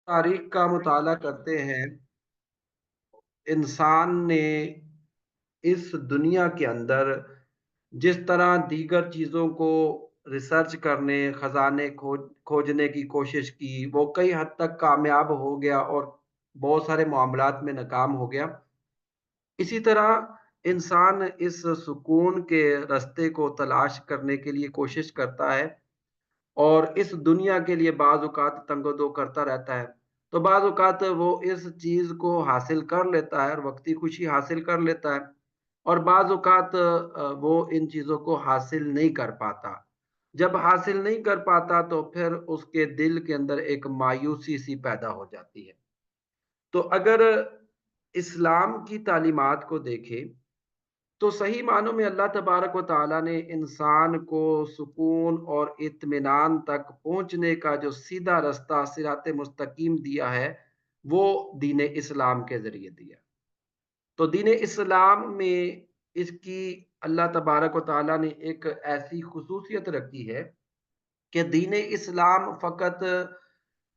तारीख का मुताला करते हैं, इंसान ने इस दुनिया के अंदर जिस तरह दीगर चीज़ों को रिसर्च करने, खजाने खोजने की कोशिश की, वो कई हद तक कामयाब हो गया और बहुत सारे मामलात में नाकाम हो गया। इसी तरह इंसान इस सुकून के रास्ते को तलाश करने के लिए कोशिश करता है और इस दुनिया के लिए बाज़-औक़ात तंग-दो करता रहता है। तो बाज़-औक़ात वो इस चीज़ को हासिल कर लेता है और वक़्ती खुशी हासिल कर लेता है और बाज़-औक़ात वो इन चीज़ों को हासिल नहीं कर पाता। जब हासिल नहीं कर पाता तो फिर उसके दिल के अंदर एक मायूसी-सी पैदा हो जाती है। तो अगर इस्लाम की तालीमात को देखें तो सही मानों में अल्लाह तबारक व तआला ने इंसान को सुकून और इत्मीनान तक पहुँचने का जो सीधा रास्ता सिराते मुस्तकीम दिया है, वो दीन इस्लाम के ज़रिए दिया। तो दीन इस्लाम में इसकी अल्लाह तबारक व तआला ने एक ऐसी ख़ुसूसियत रखी है कि दीन इस्लाम फ़क़त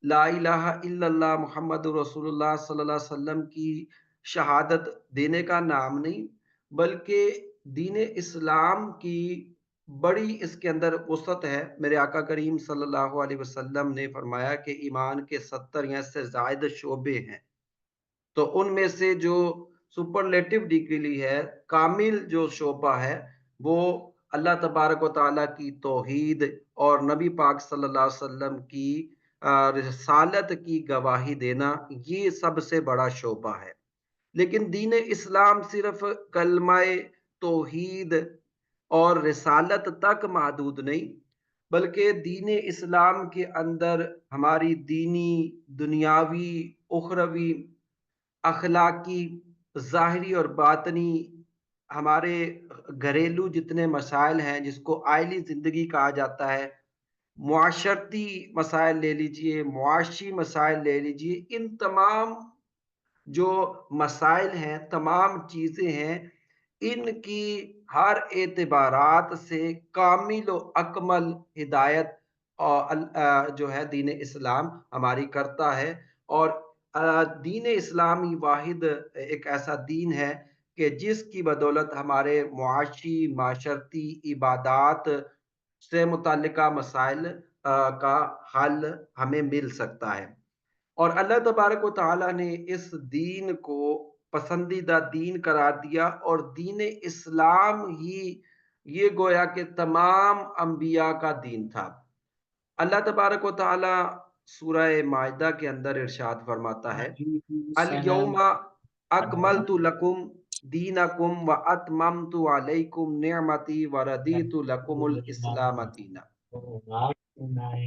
ला इलाहा इल्लल्लाह मुहम्मदुर रसूलुल्लाह सल्लल्लाहु अलैहि वसल्लम की शहादत देने का नाम नहीं, बल्कि दीन इस्लाम की बड़ी इसके अंदर वुसअत है। मेरे आका करीम सल्लल्लाहु अलैहि वसल्लम ने फरमाया कि ईमान के 70 या इससे ज़ायद शोबे हैं। तो उनमें से जो सुपरलेटिव डिग्री है, कामिल जो शोबा है, वो अल्लाह तबारक व तआला की तौहीद और नबी पाक सल्लल्लाहु अलैहि वसल्लम की रिसालत की गवाही देना, ये सबसे बड़ा शोबा है। लेकिन दीन इस्लाम सिर्फ़ कलमाए तौहीद और रिसालत तक महदूद नहीं, बल्कि दीन इस्लाम के अंदर हमारी दीनी, दुनियावी, उखरवी, अखलाकी, ज़ाहिरी और बातनी हमारे घरेलू जितने मसाइल हैं, जिसको आइली ज़िंदगी कहा जाता है, मुआशरती मसाइल ले लीजिए, मुआशी मसाइल ले लीजिए, इन तमाम जो मसाइल हैं, तमाम चीज़ें हैं, इनकी हर एतबारात से कामिल व अकमल हिदायत जो है दीन इस्लाम हमारी करता है और दीन इस्लाम ही वाहिद एक ऐसा दीन है कि जिसकी बदौलत हमारे मुआशी, माशरती, इबादात से मुतल्लिका मसाइल का हल हमें मिल सकता है। और अल्लाह तबारक व तआला ने इस दीन को पसंदीदा दीन करार दिया और दीन इस्लाम ही ये गोया कि तमाम अंबिया का दीन था। अल्लाह तबारक व तआला सूरह माइदा के अंदर इरशाद फरमाता है, अल अलैकुमुस्सलाम यौमा वरहमतुल्लाह। अकमलतु लकुम दीनकुम व अतममतु अलैकुम निअमती व रदीतु लकुमुल इस्लाम दीना।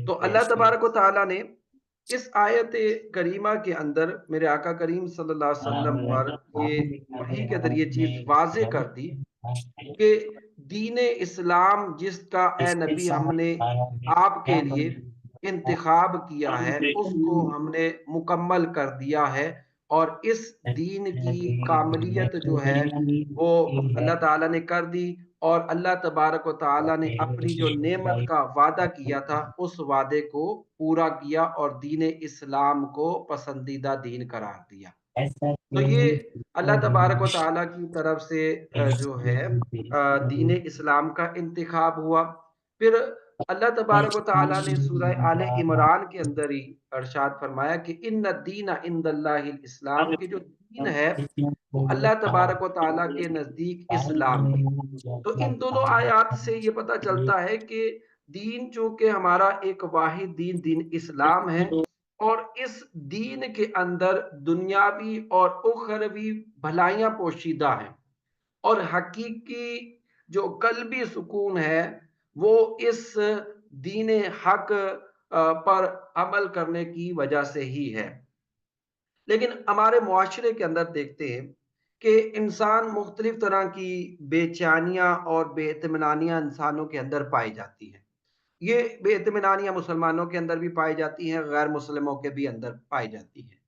तो अल्लाह तबारक व तआला ने इस आयत करीमा के अंदर मेरे आका करीम सल्लल्लाहु अलैहि वसल्लम पर ये वही के ज़रिए चीज़ वाज़ेह कर दी कि दीन इस्लाम जिसका ए इसके नबी साथ हमने आया है आपके क्या लिए बंदी इंतिखाब किया है, उसको है। हमने मुकम्मल कर दिया है और इस दीन की कामिलियत जो है, वो अल्लाह ताला ने कर दी और अल्लाह तबारक व तआला ने अपनी जो नेमत का वादा किया था, उस वादे को पूरा किया और दीन इस्लाम को पसंदीदा दीन करार दिया। ऐसा तो ये क्यों अल्लाह तबारक व तआला की तरफ से जो है दीन इस्लाम का इंतिखाब हुआ। फिर अल्लाह तबारक व तआला ने सूरह आले इमरान के अंदर ही इरशाद फरमाया कि इन्ना दीना इंदल्लाहिल इस्लाम कि जो दीन है, वो अल्लाह तबारक व तआला के नज़दीक इस्लाम है। तो इन दोनों आयात से ये पता चलता है कि दीन चूँकि हमारा एक वाहिद दीन, दीन इस्लाम है और इस दीन के अंदर दुनियावी और उखरवी भलाइयाँ पोशीदा हैं और हकीकी जो कल्बी सुकून है, वो इस दीन हक पर अमल करने की वजह से ही है। लेकिन हमारे मुआशरे के अंदर देखते हैं कि इंसान मुख्तलिफ तरह की बेचैनियाँ और बेइत्मीनानियाँ इंसानों के अंदर पाई जाती हैं। ये बेइत्मीनानियाँ मुसलमानों के अंदर भी पाई जाती हैं, गैर मुस्लिमों के भी अंदर पाई जाती हैं।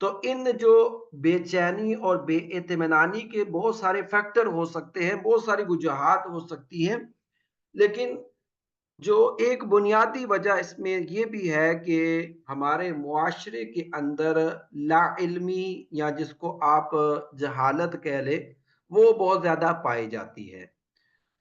तो इन जो बेचैनी और बेइत्मीनानी के बहुत सारे फैक्टर हो सकते हैं, बहुत सारी वजूहात हो सकती हैं, लेकिन जो एक बुनियादी वजह इसमें ये भी है कि हमारे मुआशरे के अंदर लाइल्मी या जिसको आप जहालत कह लें, वो बहुत ज़्यादा पाई जाती है।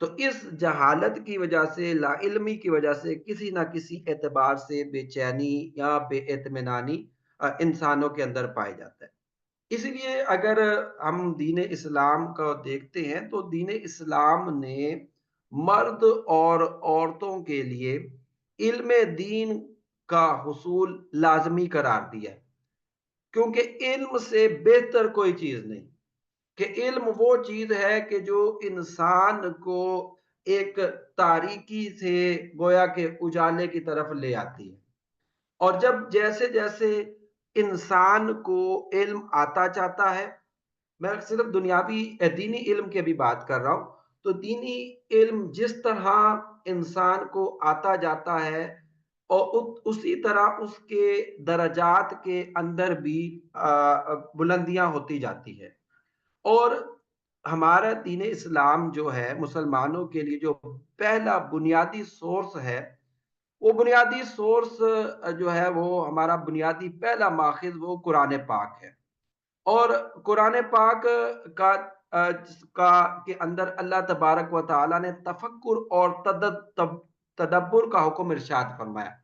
तो इस जहालत की वजह से, लाइल्मी की वजह से किसी न किसी एतबार से बेचैनी या बेइत्मीनानी इंसानों के अंदर पाया जाता है। इसलिए अगर हम दीन इस्लाम को देखते हैं तो दीन इस्लाम ने मर्द और औरतों के लिए इल्म दीन का हुसूल लाज़मी करार दिया है। क्योंकि इल्म से बेहतर कोई चीज़ नहीं, कि इल्म वो चीज़ है कि जो इंसान को एक तारीकी से गोया के उजाले की तरफ ले आती है। और जब जैसे-जैसे इंसान को इल्म आता जाता है, मैं सिर्फ दुनियावी दीनी इल्म की अभी बात कर रहा हूँ। तो दीनी इल्म जिस तरह इंसान को आता जाता है और उसी तरह उसके दर्जात के अंदर भी बुलंदियाँ होती जाती है। और हमारा दीन इस्लाम जो है मुसलमानों के लिए जो पहला बुनियादी सोर्स है, वो बुनियादी सोर्स जो है वो हमारा बुनियादी पहला माखिज़ वो कुरान पाक है। और कुरान पाक का जिसका के अंदर अल्लाह तबारक व तआला ने तफक्कुर और तदब्बुर का हुक्म इरशाद फरमाया।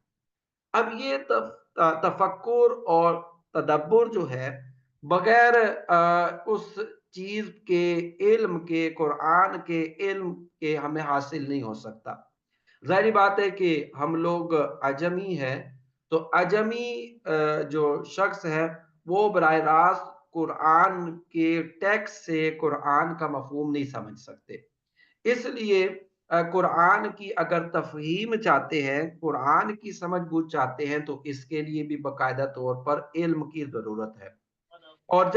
अब ये तफक्कुर और तदब्बुर जो है बगैर उस चीज़ के इल्म के, कुरान के इल्म के हमें हासिल नहीं हो सकता। ज़ाहिर बात है कि हम लोग अजमी हैं, तो अजमी जो शख्स है, वो बराह रास्त कुरान के टेक्स्ट से कुरान का मफ़हूम नहीं समझ सकते। इसलिए कुरान की अगर तफ़हीम चाहते हैं, कुरान की समझ-बूझ चाहते हैं, तो इसके लिए भी बाकायदा तौर पर इल्म की ज़रूरत है। और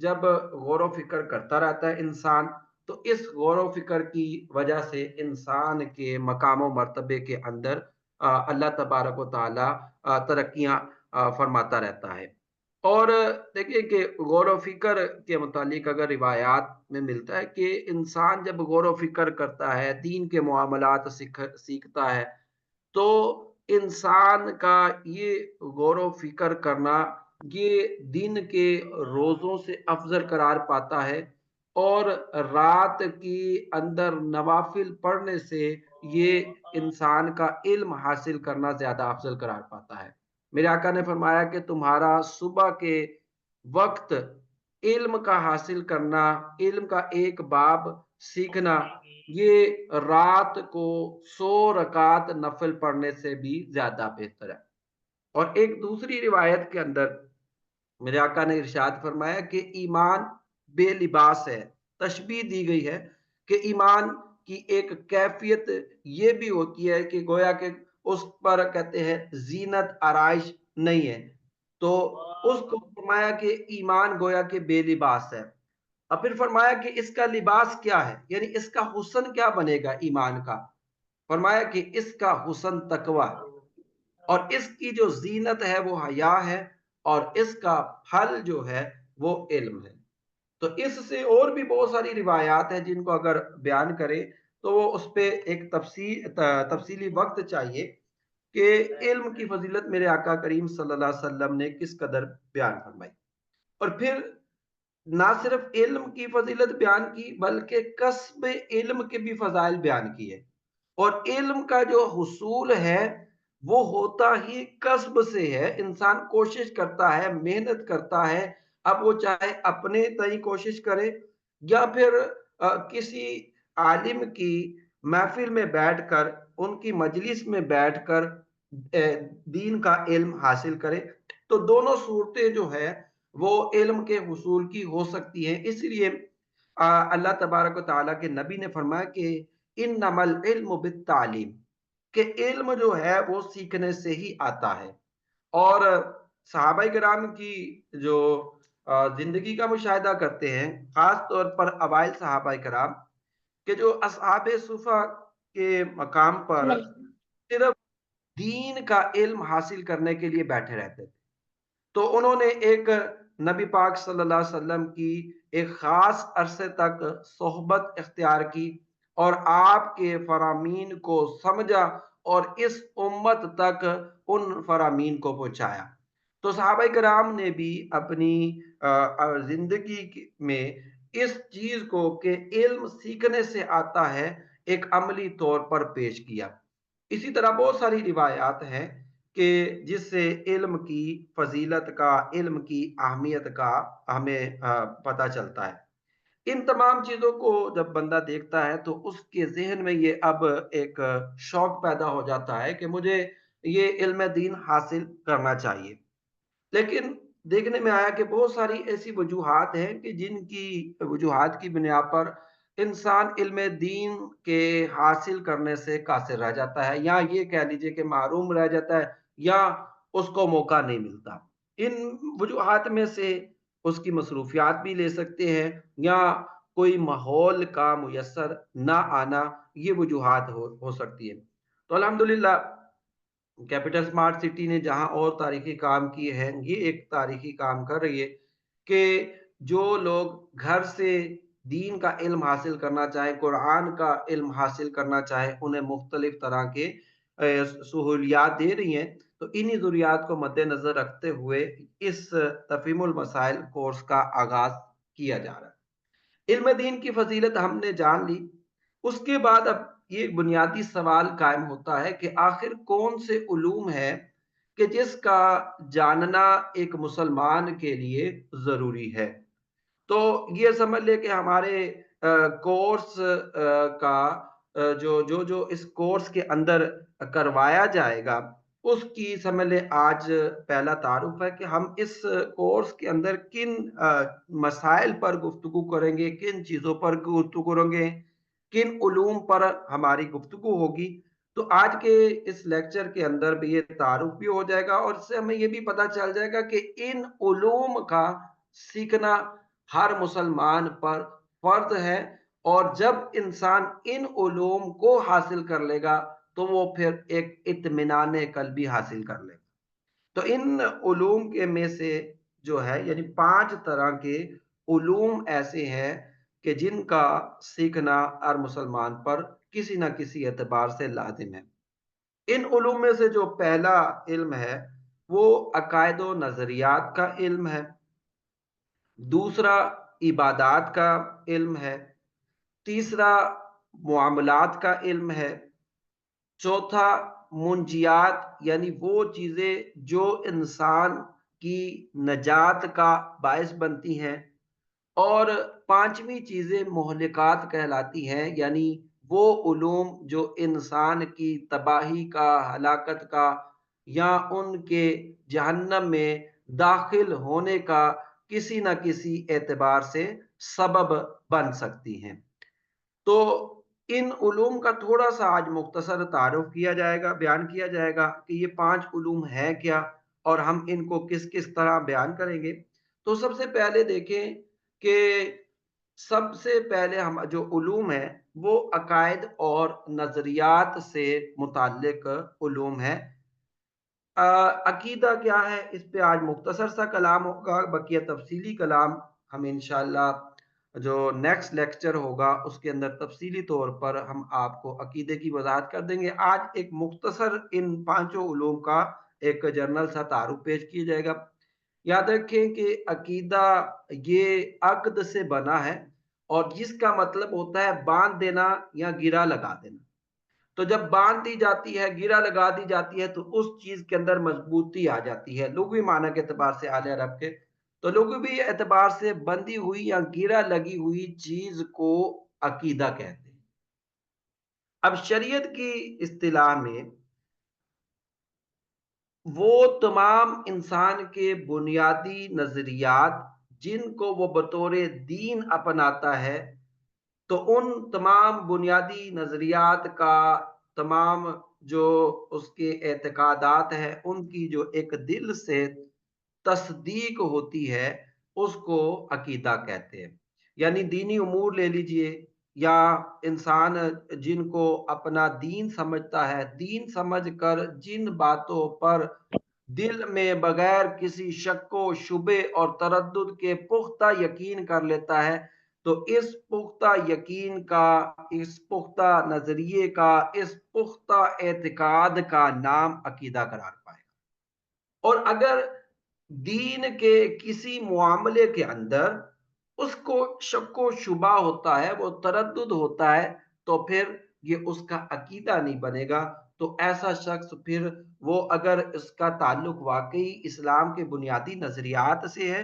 जब गौर व फ़िक्र करता रहता है इंसान, तो इस गौर व फ़िक्र की वजह से इंसान के मकाम व मर्तबे के अंदर अल्लाह तबारक व तआला तरक्कियाँ फरमाता रहता है। और देखिए कि गौर व फ़िक्र के मुतालिक अगर रिवायात में मिलता है कि इंसान जब गौर व फ़िक्र करता है, दीन के मामलात सीखता है, तो इंसान का ये गौर व फ़िक्र करना, ये दिन के रोज़ों से अफ़ज़ल करार पाता है और रात के अंदर नवाफ़िल पढ़ने से ये इंसान का इल्म हासिल करना ज़्यादा अफ़ज़ल करार पाता है। मेरे आका ने फ़रमाया कि तुम्हारा सुबह के वक़्त इल्म का हासिल करना, इल्म का एक बाब सीखना, ये रात को 100 रकात नफ़िल पढ़ने से भी ज़्यादा बेहतर है। और एक दूसरी रिवायत के अंदर मेरे आका ने इरशाद फरमाया कि ईमान बेलिबास है। तशबीह दी गई है कि ईमान की एक कैफ़ियत ये भी होती है कि गोया कि उस पर कहते हैं ज़ीनत आराइश नहीं है। तो उसको फरमाया कि ईमान गोया कि बेलिबास है। और फिर फरमाया कि इसका लिबास क्या है? यानी इसका हुस्न क्या बनेगा ईमान का? फरमाया कि इसका हुस्न तकवा है। और इसकी जो ज़ीनत है वो हया है और इसका फल जो है वो इल्म है। तो इससे और भी बहुत सारी रिवायात हैं जिनको अगर बयान करें तो वो उस पे एक तफ़सीली वक़्त चाहिए कि इल्म की फ़ज़ीलत मेरे आका करीम सल्लल्लाहु अलैहि वसल्लम ने किस कदर बयान फरमाई। और फिर ना सिर्फ़ इल्म की फ़ज़ीलत बयान की बल्कि कस्ब इल्म के भी फ़ज़ाइल बयान किए। और इल्म का जो हुसूल है, वो होता ही कस्ब से है। इंसान कोशिश करता है, मेहनत करता है, अब वो चाहे अपने तई कोशिश करे या फिर किसी आलिम की महफ़िल में बैठकर, उनकी मजलिस में बैठकर दीन का इल्म हासिल करे। तो दोनों सूरतें जो है, वो इल्म के हुसूल की हो सकती हैं। इसलिए अल्लाह तबारक व तआला के नबी ने फरमाया कि इन्नमल इल्मु बित्तालीम, कि इल्म जो है वो सीखने से ही आता है। और सहाबाए किराम की जो ज़िंदगी का मुशाहिदा करते हैं, ख़ास तौर पर अवाइल सहाबाए किराम के जो असहाबे सुफ़ा के मकाम पर सिर्फ़ दीन का इल्म हासिल करने के लिए बैठे रहते थे। तो उन्होंने एक नबी पाक सल्लल्लाहु अलैहि वसल्लम की एक ख़ास अरसे तक सोहबत इख्तियार की और आपके फरामीन को समझा और इस उम्मत तक उन फरामीन को पहुँचाया। तो सहाबाए किराम ने भी अपनी ज़िंदगी में इस चीज़ को कि इल्म सीखने से आता है, एक अमली तौर पर पेश किया। इसी तरह बहुत सारी रिवायात हैं कि जिससे इल्म की फ़ज़ीलत का, इल्म की अहमियत का हमें पता चलता है। इन तमाम चीज़ों को जब बंदा देखता है तो उसके ज़हन में ये अब एक शौक पैदा हो जाता है कि मुझे ये इल्म दीन हासिल करना चाहिए। लेकिन देखने में आया कि बहुत सारी ऐसी वजूहात हैं कि जिनकी वजूहात की बुनियाद पर इंसान इल्म दीन के हासिल करने से कासिर रह जाता है, या ये कह लीजिए कि महरूम रह जाता है, या उसको मौका नहीं मिलता। इन वजूहात में से उसकी मसरूफियात भी ले सकते हैं, या कोई माहौल का मुयस्सर ना आना, ये वजूहात हो सकती है। तो अल्हम्दुलिल्लाह कैपिटल स्मार्ट सिटी ने जहाँ और तारीखी काम किए हैं, ये एक तारीखी काम कर रही है कि जो लोग घर से दीन का इल्म हासिल करना चाहें, कुरान का इल्म हासिल करना चाहें, उन्हें मुख्तलिफ तरह के सहूलियात दे रही हैं। तो इन्हीं ज़रूरियात को मद्देनज़र रखते हुए इस तफ़हीमुल मसाइल कोर्स का आगाज़ किया जा रहा है। इल्म दीन की फ़ज़ीलत हमने जान ली, उसके बाद अब ये बुनियादी सवाल कायम होता है कि आखिर कौन से उलूम हैं कि जिसका जानना एक मुसलमान के लिए ज़रूरी है। तो ये समझ लें कि हमारे कोर्स का जो इस कोर्स के अंदर करवाया जाएगा, उसकी समझ लें आज पहला तारुफ है कि हम इस कोर्स के अंदर किन मसाइल पर गुफ्तगू करेंगे, किन चीज़ों पर गुफ्तगू करेंगे, किन उलूम पर हमारी गुफ्तगू होगी। तो आज के इस लेक्चर के अंदर भी ये तारुफ भी हो जाएगा और इससे हमें ये भी पता चल जाएगा कि इन उलूम का सीखना हर मुसलमान पर फर्ज है, और जब इंसान इन उलूम को हासिल कर लेगा तो वो फिर एक इत्मीनान क़ल्बी हासिल कर लेगा। तो इन उलूम के में से जो है यानी 5 तरह के उलूम ऐसे हैं कि जिनका सीखना हर मुसलमान पर किसी न किसी एतबार से लाज़िम है। इन उलूम में से जो पहला इल्म है, वो अकायद व नज़रियात का इल्म है। दूसरा इबादात का इल्म है। तीसरा मुआमलात का इल्म है। चौथा मुंजियात यानी वो चीज़ें जो इंसान की नजात का बायस बनती हैं। और पांचवी चीज़ें मुहलिकात कहलाती हैं, यानी वो उलूम जो इंसान की तबाही का, हलाकत का, या उनके जहन्नम में दाखिल होने का किसी न किसी एतबार से सबब बन सकती हैं। तो इन उलूम का थोड़ा-सा आज मुख्तसर तारुफ किया जाएगा, बयान किया जाएगा कि ये 5 उलूम हैं क्या और हम इनको किस-किस तरह बयान करेंगे। तो सबसे पहले देखें कि सबसे पहले हम जो उलूम हैं, वो अकायद और नज़रियात से मुताल्लिक उलूम हैं। अकीदा क्या है, इस पे आज मुख्तसर सा कलाम होगा, बकिया तफ़सीली कलाम हम इंशाअल्लाह जो नेक्स्ट लेक्चर होगा उसके अंदर तफ़सीली तौर पर हम आपको अकीदे की वज़ाहत कर देंगे। आज एक मुख्तसर इन पाँचों उलूम का एक जनरल सा तारुफ पेश किया जाएगा। याद रखें कि अकीदा ये अक़्द से बना है और जिसका मतलब होता है बाँध देना या गिरा लगा देना। तो जब बाँध दी जाती है, गिरा लगा दी जाती है, तो उस चीज़ के अंदर मज़बूती आ जाती है। लुग़वी माना के एतबार से आले अरब के, तो लुग़वी एतबार से बंधी हुई या गिरा लगी हुई चीज़ को अकीदा कहते हैं। अब शरीयत की इस्तिलाह में वो तमाम इंसान के बुनियादी नज़रियात जिनको वो बतौर दीन अपनाता है, तो उन तमाम बुनियादी नज़रियात का तमाम जो उसके एतकादात हैं, उनकी जो एक दिल से तस्दीक होती है, उसको अकीदा कहते हैं। यानी दीनी उमूर ले लीजिए, या इंसान जिनको अपना दीन समझता है, दीन समझकर जिन बातों पर दिल में बगैर किसी शक व शुबे और तरद्दुद के पुख्ता यकीन कर लेता है, तो इस पुख्ता यकीन का, इस पुख्ता नज़रिए का, इस पुख्ता एतिकाद का नाम अकीदा करार पाएगा। और अगर दीन के किसी मुआमले के अंदर उसको शक शुबा होता है, वो तरद्दुद होता है, तो फिर ये उसका अकीदा नहीं बनेगा। तो ऐसा शख्स फिर, वो अगर इसका ताल्लुक वाकई इस्लाम के बुनियादी नजरियात से है,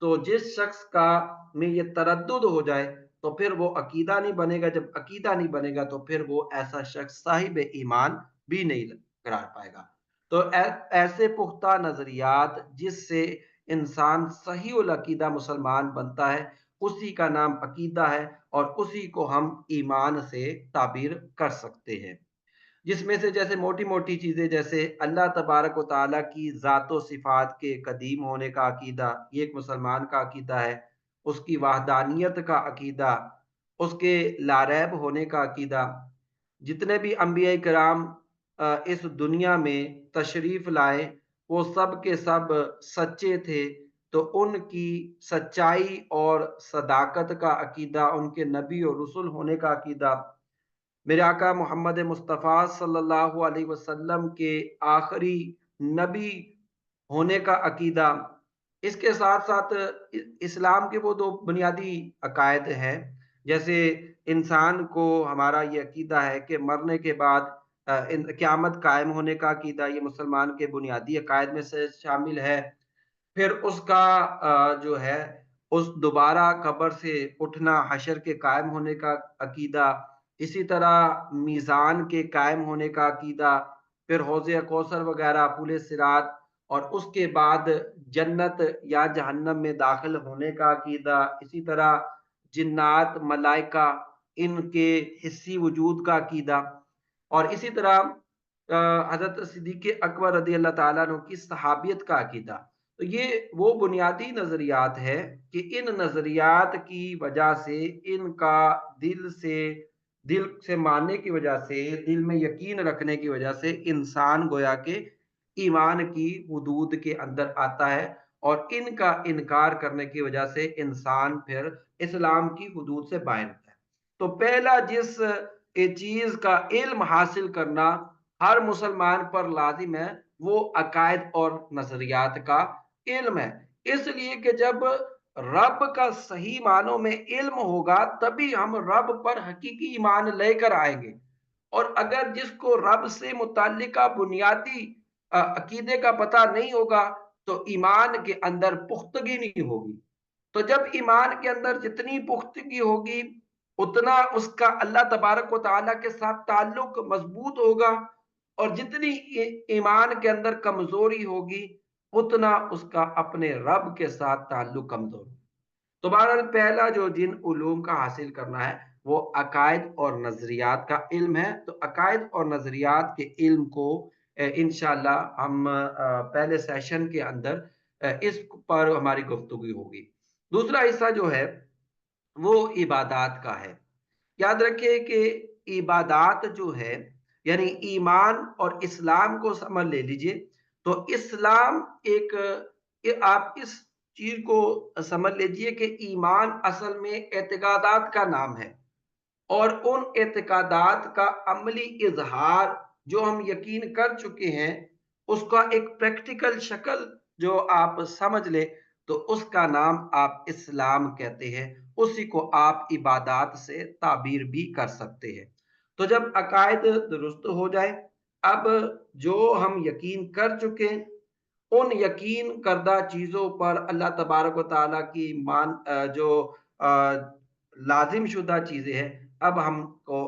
तो जिस शख्स का में ये तरद्दुद हो जाए, तो फिर वो अकीदा नहीं बनेगा। जब अकीदा नहीं बनेगा, तो फिर वो ऐसा शख्स साहिब ईमान भी नहीं करार पाएगा। तो ऐसे पुख्ता नजरियात जिससे इंसान सही उल अकीदा मुसलमान बनता है, उसी का नाम अकीदा है, और उसी को हम ईमान से ताबीर कर सकते हैं। जिसमें से जैसे मोटी-मोटी चीज़ें, जैसे अल्लाह तबारक व तआला की ज़ात व सिफ़ात के कदीम होने का अकीदा, ये एक मुसलमान का अकीदा है। उसकी वहदानियत का अकीदा, उसके लारैब होने का अकीदा। जितने भी अंबिया किराम इस दुनिया में तशरीफ़ लाए, वो सब के सब सच्चे थे, तो उनकी सच्चाई और सदाकत का अकीदा, उनके नबी और रसूल होने का अकीदा, मेरे आका मोहम्मद मुस्तफ़ा सल्लल्लाहु अलैहि वसल्लम के आखिरी नबी होने का अकीदा। इसके साथ-साथ इस्लाम के वो 2 बुनियादी अकायद हैं। जैसे इंसान को हमारा ये अकीदा है कि मरने के बाद इन क़यामत कायम होने का अकीदा, ये मुसलमान के बुनियादी अकायद में से शामिल है। फिर उसका जो है, उस दोबारा कब्र से उठना, हशर के कायम होने का अकीदा, इसी तरह मीज़ान के कायम होने का अकीदा, फिर हौज़ कौसर वगैरह, पुल सिरात, और उसके बाद जन्नत या जहन्नम में दाखिल होने का अकीदा, इसी तरह जिन्नात, मलाइका, इनके हिस्सी वजूद का अकीदा, और इसी तरह हज़रत सिद्दीक़ अकबर रज़ी अल्लाह ताला अन्हु की सहाबियत का अकीदा। तो ये वो बुनियादी नज़रियात है कि इन नज़रियात की वजह से, इनका दिल से मानने की वजह से, दिल में यकीन रखने की वजह से इंसान गोया के ईमान की हुदूद के अंदर आता है, और इनका इनकार करने की वजह से इंसान फिर इस्लाम की हुदूद से बाहर होता है। तो पहला जिस चीज़ का इल्म हासिल करना हर मुसलमान पर लाज़िम है, वो अकायद और नज़रियात का इल्म है। इसलिए कि जब रब का सही मानों में इल्म होगा, तभी हम रब पर हकीकी ईमान लेकर आएँगे। और अगर जिसको रब से मुतल्लिका बुनियादी अकीदे का पता नहीं होगा, तो ईमान के अंदर पुख्तगी नहीं होगी। तो जब ईमान के अंदर जितनी पुख्तगी होगी, उतना उसका अल्लाह तबारक व तआला के साथ ताल्लुक मज़बूत होगा, और जितनी ईमान के अंदर कमज़ोरी होगी, उतना उसका अपने रब के साथ ताल्लुक कमज़ोर। तो बहरहाल पहला जो जिन उलूम का हासिल करना है, वो अकायद और नज़रियात का इल्म है। तो अकायद और नज़रियात के इल्म को इंशाअल्लाह हम पहले सेशन के अंदर इस पर हमारी गुफ्तगू होगी। दूसरा हिस्सा जो है, वो इबादात का है। याद रखिए कि इबादात जो है, यानी ईमान और इस्लाम को समझ ले लीजिए। तो इस्लाम एक, आप इस चीज को समझ लीजिए कि ईमान असल में एतकादात का नाम है, और उन एतकादात का अमली इजहार जो हम यकीन कर चुके हैं, उसका एक प्रैक्टिकल शक्ल जो आप समझ ले, तो उसका नाम आप इस्लाम कहते हैं। उसी को आप इबादात से ताबीर भी कर सकते हैं। तो जब अकायद दुरुस्त हो जाए, अब जो हम यकीन कर चुके हैं, उन यकीन करदा चीज़ों पर अल्लाह तबारक व तआला की जो लाज़िम शुदा चीज़ें हैं, अब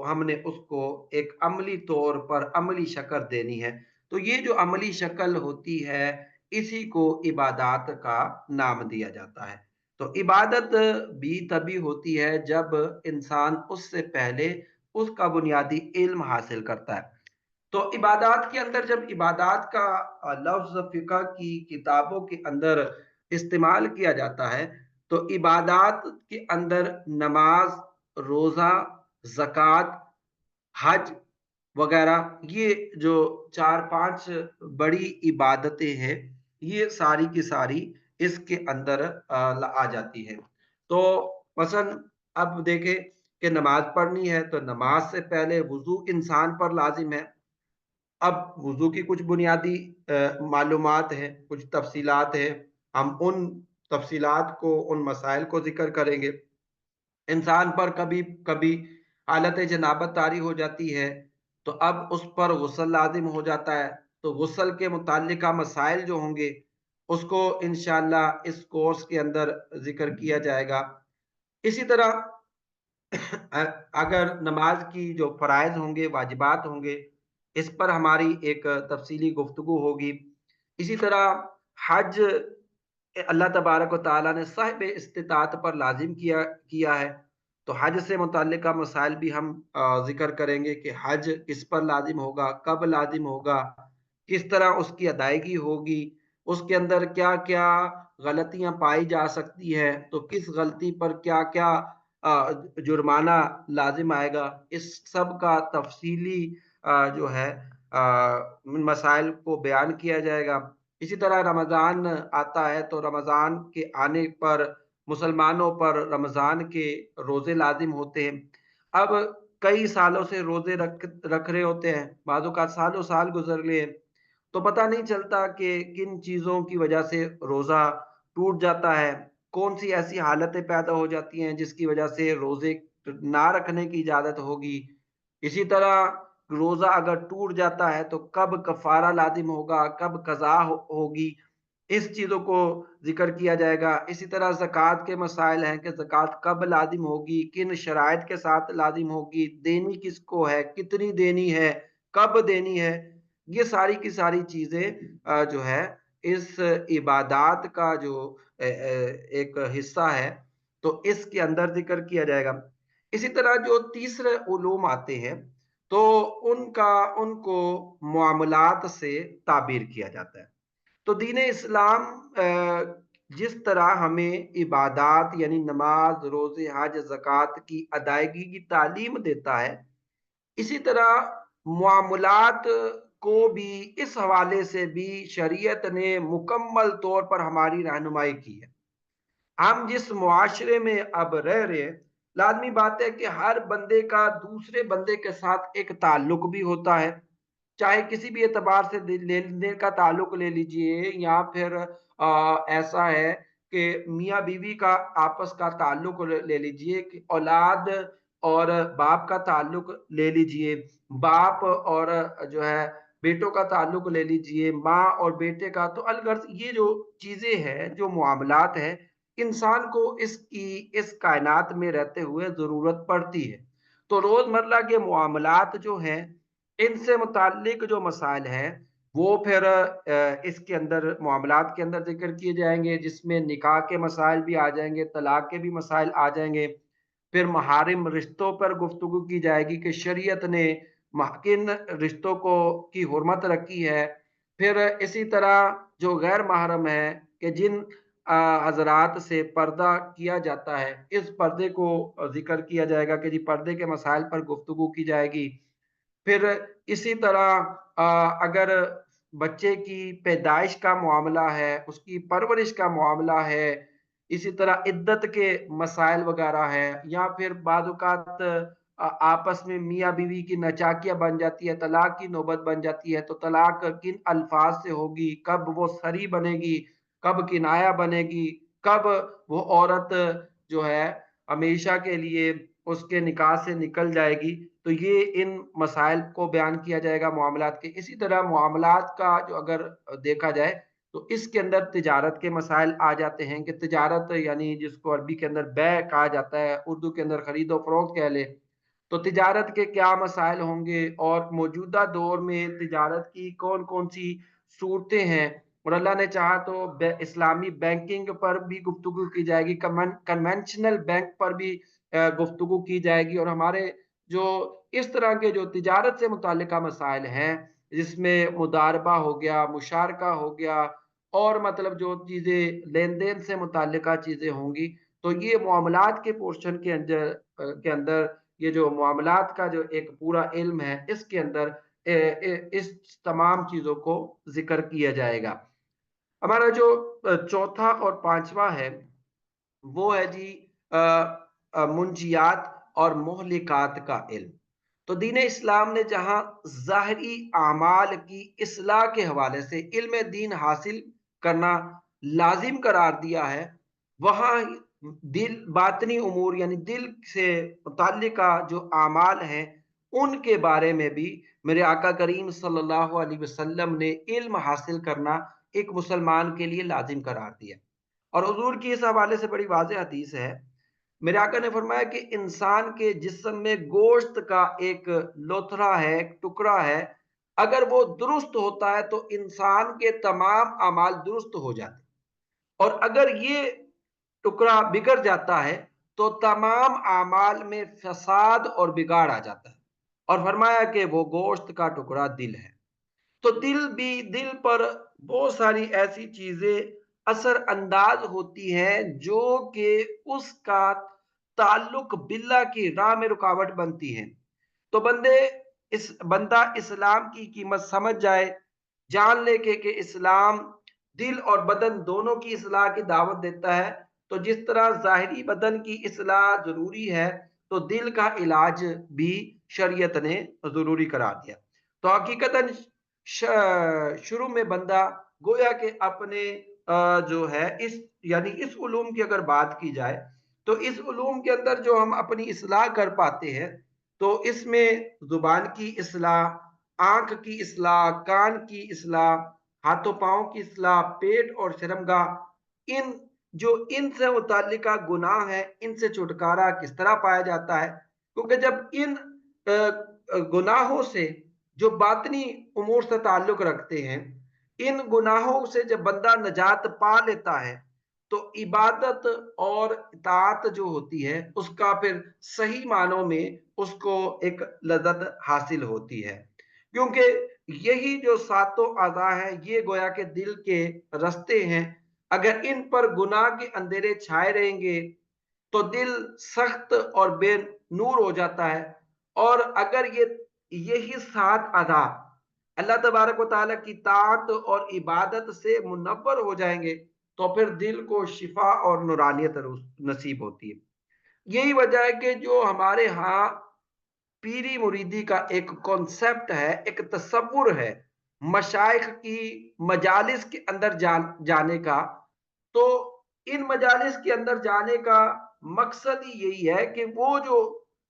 हमने उसको एक अमली तौर पर अमली शक्ल देनी है। तो ये जो अमली शक्ल होती है, इसी को इबादात का नाम दिया जाता है। तो इबादत भी तभी होती है जब इंसान उससे पहले उसका बुनियादी इल्म हासिल करता है। तो इबादात के अंदर, जब इबादात का लफ्ज़ फ़िक़ह की किताबों के अंदर इस्तेमाल किया जाता है, तो इबादात के अंदर नमाज़, रोज़ा, ज़कात, हज वग़ैरह, ये जो 4-5 बड़ी इबादतें हैं, ये सारी की सारी इसके अंदर आ जाती हैं। तो मसलन अब देखें कि नमाज पढ़नी है तो नमाज से पहले वुजू इंसान पर लाजिम है। अब वुजू की कुछ बुनियादी मालूमात हैं, कुछ तफसीलात हैं, हम उन तफसीलात को, उन मसाइल को जिक्र करेंगे। इंसान पर कभी कभी हालत जनाबत तारी हो जाती है, तो अब उस पर गुस्ल लाजिम हो जाता है। तो गुस्ल के मुतालिका मसाइल जो होंगे उसको इंशाअल्लाह इस कोर्स के अंदर जिक्र किया जाएगा। इसी तरह अगर नमाज की जो फ़राइज़ होंगे, वाजिबात होंगे, इस पर हमारी एक तफ़सीली गुफ्तगू होगी। इसी तरह हज अल्लाह तबारक व तआला ने साहिब इस्तिताअत पर लाज़िम किया किया है। तो हज से मुतल्लिक़ा मसाइल भी हम ज़िक्र करेंगे कि हज किस पर लाज़िम होगा, कब लाज़िम होगा, किस तरह उसकी अदायगी होगी, उसके अंदर क्या-क्या गलतियाँ पाई जा सकती हैं, तो किस गलती पर क्या-क्या जुर्माना लाज़िम आएगा। इस सब का तफ़सीली जो है मसाइल को बयान किया जाएगा। इसी तरह रमज़ान आता है तो रमज़ान के आने पर मुसलमानों पर रमज़ान के रोज़े लाज़िम होते हैं। अब कई सालों से रोज़े रख रख रहे होते हैं, बाज़ औक़ात सालों-साल गुज़र लिए, तो पता नहीं चलता कि किन चीज़ों की वजह से रोज़ा टूट जाता है, कौन-सी ऐसी हालतें पैदा हो जाती हैं जिसकी वजह से रोज़े ना रखने की इजाज़त होगी। इसी तरह रोज़ा अगर टूट जाता है तो कब कफ़ारा लाज़िम होगा, कब क़ज़ा होगी, इस चीज़ों को ज़िक्र किया जाएगा। इसी तरह ज़कात के मसाइल हैं कि ज़कात कब लाज़िम होगी, किन शराइत के साथ लाज़िम होगी, देनी किसको है, कितनी देनी है, कब देनी है। ये सारी की सारी चीज़ें जो है इस इबादात का जो एक हिस्सा है, तो इसके अंदर ज़िक्र किया जाएगा। इसी तरह जो तीसरे उलूम आते हैं, तो उनका उनको मुआमलात से ताबीर किया जाता है। तो दीन इस्लाम जिस तरह हमें इबादात यानी नमाज, रोज़े, हज, ज़कात की अदायगी की तालीम देता है, इसी तरह मुआमलात को भी इस हवाले से भी शरीयत ने मुकम्मल तौर पर हमारी रहनुमाई की है। हम जिस मुआशरे में अब रह रहे हैं, लाज़मी बात है कि हर बंदे का दूसरे बंदे के साथ एक ताल्लुक भी होता है। चाहे किसी भी एतबार से लेन-देन का ताल्लुक ले लीजिए या फिर ऐसा है कि मियाँ-बीवी का आपस का ताल्लुक ले लीजिए कि औलाद और बाप का ताल्लुक ले लीजिए, बाप और जो है बेटों का ताल्लुक ले लीजिए, माँ और बेटे का। तो अलगर्ज़ ये जो चीज़ें हैं, जो मुआमलात हैं, इंसान को इस कायनात में रहते हुए ज़रूरत पड़ती है। तो रोज़मर्रा के मुआमलात जो हैं, इनसे मुताल्लिक जो मसाइल हैं, वो फिर इसके अंदर मुआमलात के अंदर ज़िक्र किए जाएँगे, जिसमें निकाह के मसाइल भी आ जाएँगे, तलाक के भी मसाइल आ जाएँगे। फिर महारिम रिश्तों पर गुफ्तगू की जाएगी कि शरीयत ने किन रिश्तों को की हुर्मत रखी है। फिर इसी तरह जो गैर महरम है कि जिन हज़रात से पर्दा किया जाता है, इस पर्दे को ज़िक्र किया जाएगा कि जी पर्दे के मसाइल पर गुफ्तगू की जाएगी। फिर इसी तरह अगर बच्चे की पैदाइश का मामला है, उसकी परवरिश का मामला है, इसी तरह इद्दत के मसाइल वगैरह हैं या फिर बाद औक़ात आपस में मियाँ-बीवी की नचाकियाँ बन जाती है, तलाक की नौबत बन जाती है, तो तलाक किन अल्फ़ाज़ से होगी, कब वो सरी बनेगी, कब किनाया बनेगी, कब वो औरत जो है हमेशा के लिए उसके निकाह से निकल जाएगी। तो ये इन मसाइल को बयान किया जाएगा मामलात के। इसी तरह मामलात का जो अगर देखा जाए तो इसके अंदर तिजारत के मसाइल आ जाते हैं कि तिजारत यानी जिसको अरबी के अंदर बै कहा जाता है, उर्दू के अंदर खरीदो-फ़रोख्त कह लें। तो तिजारत के क्या मसाइल होंगे और मौजूदा दौर में तिजारत की कौन-कौन सी सूरतें हैं और अल्लाह ने चाहा तो इस्लामी बैंकिंग पर भी गुफ्तगू की जाएगी, कन्वेंशनल बैंक पर भी गुफ्तगू की जाएगी और हमारे जो इस तरह के जो तिजारत से मुताल्लिक़ा मसाइल हैं, जिसमें मुदारबा हो गया, मुशारका हो गया और मतलब जो चीज़ें लेन-देन से मुताल्लिक़ा चीज़ें होंगी, तो ये मुआमलात के पोर्शन के अंदर ये जो मुआमलात का जो एक पूरा इल्म है, इसके अंदर इस तमाम चीज़ों को ज़िक्र किया जाएगा। हमारा जो चौथा और पाँचवा है, वो है जी मुंजियात और मोहलिकात का इल्म। तो दीन इस्लाम ने जहाँ ज़ाहिरी आमाल की इस्लाह के हवाले से इल्म दीन हासिल करना लाजिम करार दिया है, वहाँ दिल बातनी उमूर यानी दिल से मुताल्लिका जो आमाल हैं, उनके बारे में भी मेरे आका करीम सल्लल्लाहु अलैहि वसल्लम ने इल्म हासिल करना एक मुसलमान के लिए लाजिम करार दिया। और हुजूर की इस हवाले से बड़ी वाज़ेह हदीस है। मेरे आका ने फरमाया कि इंसान के जिस्म में गोश्त का एक लोथड़ा है, एक टुकड़ा है, अगर वो दुरुस्त होता है तो इंसान के तमाम अमाल दुरुस्त हो जाते हैं, और अगर ये टुकड़ा बिगड़ जाता है तो तमाम अमाल में फसाद और बिगाड़ आ जाता है। और फरमाया कि वो गोश्त का टुकड़ा दिल है। तो दिल पर बहुत सारी ऐसी चीजें असर अंदाज होती हैं जो कि उसका ताल्लुक बिल्ला की राह में रुकावट बनती है। तो बंदा इस्लाम की कीमत समझ जाए, जान ले कि इस्लाम दिल और बदन दोनों की इस्लाह की दावत देता है। तो जिस तरह ज़ाहिरी बदन की इस्लाह ज़रूरी है, तो दिल का इलाज भी शरीयत ने ज़रूरी करार दिया। तो हकीकतन शुरू में बंदा गोया के अपने जो है इस यानी इस उलूम की अगर बात की जाए, तो इस उलूम के अंदर जो हम अपनी इस्लाह कर पाते हैं, तो इसमें जुबान की इस्लाह, आंख की इस्लाह, कान की इस्लाह, हाथों पाँव की इस्लाह, पेट और शर्मगाह, इनसे मुताल्लिका गुनाह है, इनसे छुटकारा किस तरह पाया जाता है। क्योंकि जब इन गुनाहों से जो बातनी उमूर से ताल्लुक रखते हैं, इन गुनाहों से जब बंदा नजात पा लेता है, तो इबादत और इताअत जो होती है उसका फिर सही मानों में उसको एक लज़्ज़त हासिल होती है। क्योंकि यही जो सातों अज़ा है, ये गोया के दिल के रास्ते हैं। अगर इन पर गुनाह के अंधेरे छाए रहेंगे तो दिल सख्त और बेनूर हो जाता है। और अगर यही सात अदा अल्लाह तबारक व तआला की ताअत और इबादत से मुनव्वर हो जाएंगे, तो फिर दिल को शिफा और नूरानियत नसीब होती है। यही वजह है कि जो हमारे यहाँ पीरी मुरीदी का एक कॉन्सेप्ट है, एक तसव्वुर है मशाइख की मजालिस के अंदर जाने का। तो इन मजालिस के अंदर जाने का मकसद ही यही है कि वो जो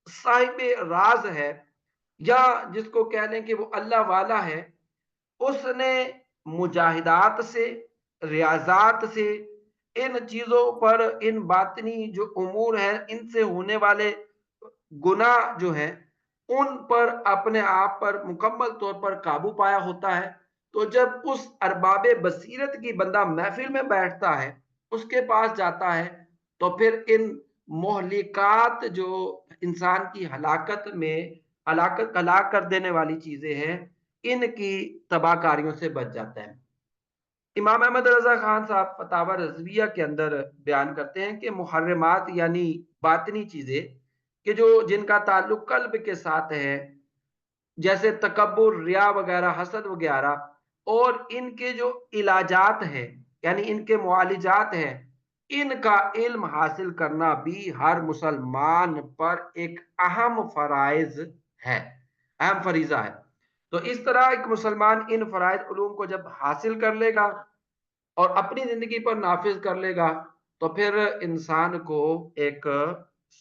साहिब राज है, या जिसको कह लें कि वो अल्लाह वाला है, उसने मुजाहिदात से, रियाज़ात से, इन चीज़ों पर, इन बातनी जो उमूर हैं, इनसे होने वाले गुनाह जो हैं, उन पर अपने आप पर मुकम्मल तौर पर काबू पाया होता है। तो जब उस अरबाबे बसीरत की बंदा महफिल में बैठता है, उसके पास जाता है, तो फिर इन मोहलिकात जो इंसान की हलाकत में हलाक कर देने वाली चीज़ें हैं, इनकी तबाहकारियों से बच जाता है। इमाम अहमद रज़ा खान साहब फतावा रज़विया के अंदर बयान करते हैं कि मुहर्रमात यानी बातनी चीज़ें कि जो जिनका ताल्लुक कल्ब के साथ है, जैसे तकब्बुर, रिया वगैरह, हसद वगैरह, और इनके जो इलाजात हैं यानी इनके मुआलिजात हैं, इनका इल्म हासिल करना भी हर मुसलमान पर एक अहम फ़राइज़ है, अहम फरीज़ा है। तो इस तरह एक मुसलमान इन फ़राइज़ उलूम को जब हासिल कर लेगा और अपनी ज़िंदगी पर नाफ़िज़ कर लेगा, तो फिर इंसान को एक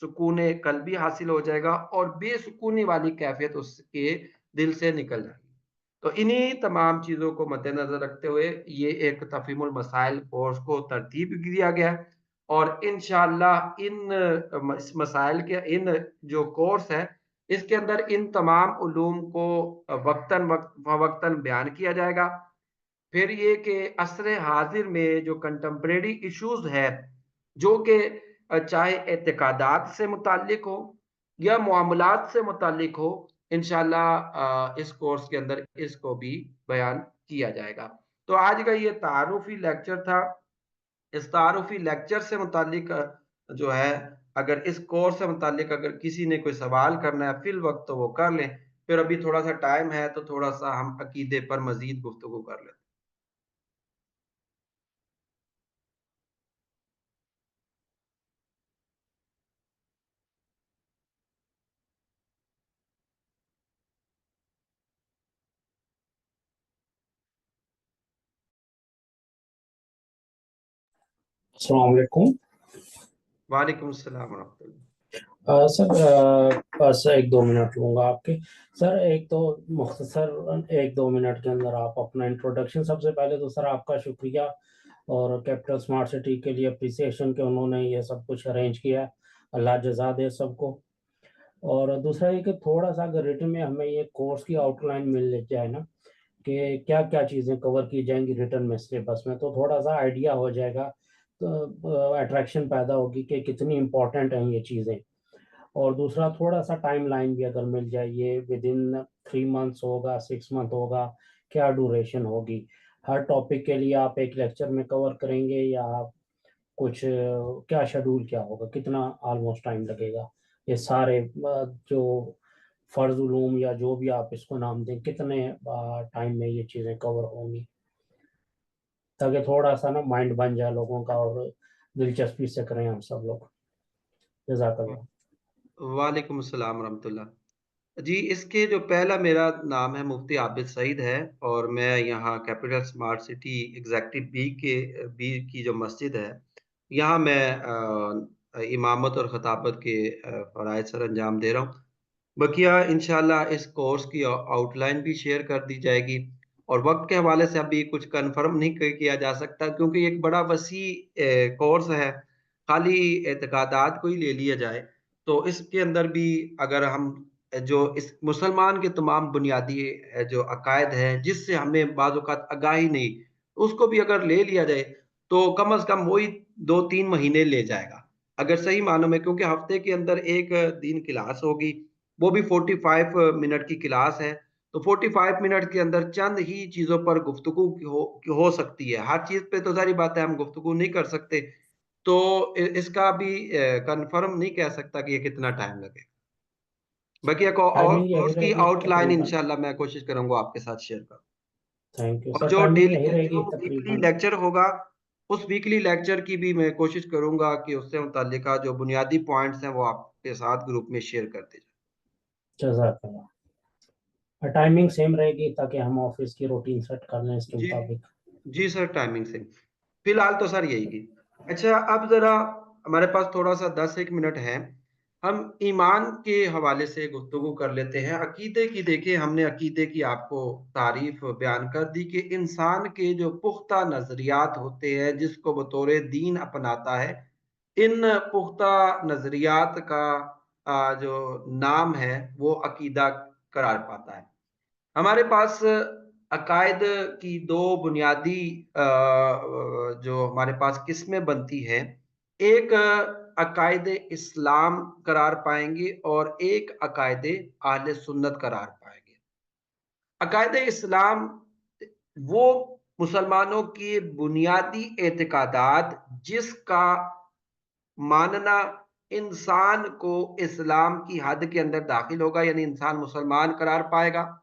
सुकून क़ल्बी हासिल हो जाएगा और बेसुकूनी वाली कैफ़ियत उसके दिल से निकल जाएगी। तो इन्हीं तमाम चीज़ों को मद्देनज़र रखते हुए ये एक तफ़हीमुल मसाइल कोर्स को तरतीब दिया गया है, और इंशाअल्लाह इस मसाइल के इन जो कोर्स है, इसके अंदर इन तमाम उलूम को वक्तन बयान किया जाएगा। फिर ये कि असर हाजिर में जो कंटेम्प्रेरी इश्यूज है, जो कि चाहे एतकादात से मुतालिक हो या मामलात से मुतालिक हो, इंशाल्लाह इस कोर्स के अंदर इसको भी बयान किया जाएगा। तो आज का ये तारुफी लेक्चर था। इस तारुफी लेक्चर से मुतालिक जो है, अगर इस कोर्स से मुतालिक अगर किसी ने कोई सवाल करना है फिल वक्त, तो वो कर लें। फिर अभी थोड़ा सा टाइम है तो थोड़ा सा हम अकीदे पर मजीद गुफ्तगू कर लें। अस्सलाम वालेकुम। वालेकुम सलाम वरहमतुल्लाह। सर, बस 1-2 मिनट लूँगा आपके। सर, एक तो मुख्तसर 1-2 मिनट के अंदर आप अपना इंट्रोडक्शन। सबसे पहले तो सर आपका शुक्रिया, और कैपिटल स्मार्ट सिटी के लिए अप्रिसिएशन के उन्होंने ये सब कुछ अरेंज किया है। अल्लाह जज़ा दे सबको। और दूसरा ये कि थोड़ा सा अगर रिटन में हमें ये कोर्स की आउटलाइन मिल जाए ना, कि क्या क्या चीज़ें कवर की जाएंगी रिटर्न में सिलेबस में, तो थोड़ा सा आइडिया हो जाएगा, तो अट्रैक्शन पैदा होगी कि कितनी इम्पोर्टेंट हैं ये चीज़ें। और दूसरा थोड़ा सा टाइम लाइन भी अगर मिल जाए, ये विद इन 3 मंथ्स होगा, 6 मंथ होगा, क्या ड्यूरेशन होगी, हर टॉपिक के लिए आप एक लेक्चर में कवर करेंगे, या आप कुछ क्या शेड्यूल क्या होगा, कितना ऑलमोस्ट टाइम लगेगा, ये सारे जो फर्ज उलूम या जो भी आप इसको नाम दें, कितने टाइम में ये चीज़ें कवर होंगी, ताकि थोड़ा सा ना माइंड बन जाए लोगों का, और दिलचस्पी से करें हम सब लोग। जज़ाकल्लाह। वालेकुम सलाम वरहमतुल्लाह। जी, इसके जो पहला मेरा नाम है मुफ्ती आबिद सईद है और मैं यहाँ capital smart city executive B की जो मस्जिद है, यहाँ मैं इमामत और ख़ताबत के फ़राइज़ सर अंजाम दे रहा हूँ। बकिया इंशाल्लाह इस कोर्स की आउटलाइन भी शेयर कर दी जाएगी और वक़्त के हवाले से अभी कुछ कन्फ़र्म नहीं किया जा सकता क्योंकि एक बड़ा वसी कोर्स है, खाली एतकादात को ही ले लिया जाए, तो इसके अंदर भी अगर हम जो इस मुसलमान के तमाम बुनियादी जो अकायद हैं, जिससे हमें बाज़ औक़ात आगाही नहीं, उसको भी अगर ले लिया जाए, तो कम से कम वही 2-3 महीने ले जाएगा। अगर सही मानों में क्योंकि हफ़्ते के अंदर 1 दिन क्लास होगी, वो भी 45 मिनट की क्लास है, तो 45 मिनट के अंदर चंद ही चीज़ों पर गुफ्तगू हो सकती है। हर चीज़ पे तो ज़ाहिर बात है हम गुफ्तगू नहीं कर सकते, तो इसका भी कन्फ़र्म नहीं कह सकता कि ये कितना टाइम लगेगा। बाकी एक और टाइमिंग यही कोर्स की रहेगी आउटलाइन तकरीबन। इंशाल्लाह मैं कोशिश करूँगा आपके साथ शेयर करूँ। थैंक यू और सर। जो टाइमिंग डेली यही रहेगी जो वीकली तकरीबन। लेक्चर होगा, उस वीकली लेक्चर की भी मैं कोशिश करूँगा कि उससे मुतल्लिका जो बुनियादी पॉइंट्स हैं, वो आपके साथ ग्रुप में शेयर कर दी जाए। जज़ाकल्लाह। और टाइमिंग सेम रहेगी ताकि हम ऑफिस की रूटीन सेट कर लें इसके जी, मुताबिक। जी सर टाइमिंग से। फिलहाल तो सर यही थी। अच्छा अब ज़रा हमारे पास थोड़ा-सा 10-1 मिनट है। हम ईमान के हवाले से गुफ्तगू कर लेते हैं। अकीदे की देखिए हमने अकीदे की आपको तारीफ़ बयान कर दी कि इंसान के जो पुख्ता नज़रियात होते हैं जिसको बतौर दीन अपनाता है, इन पुख्ता नज़रियात का जो नाम है वो अकीदा करार पाता है। हमारे पास अकायद की 2 बुनियादी जो हमारे पास किस्में बनती हैं। एक अकायद इस्लाम करार पाएँगे और एक अकायद अहले सुन्नत करार पाएँगे। अकायद इस्लाम वो मुसलमानों के बुनियादी एतकादात जिसका मानना इंसान को इस्लाम की हद के अंदर दाखिल होगा यानी इंसान मुसलमान करार पाएगा।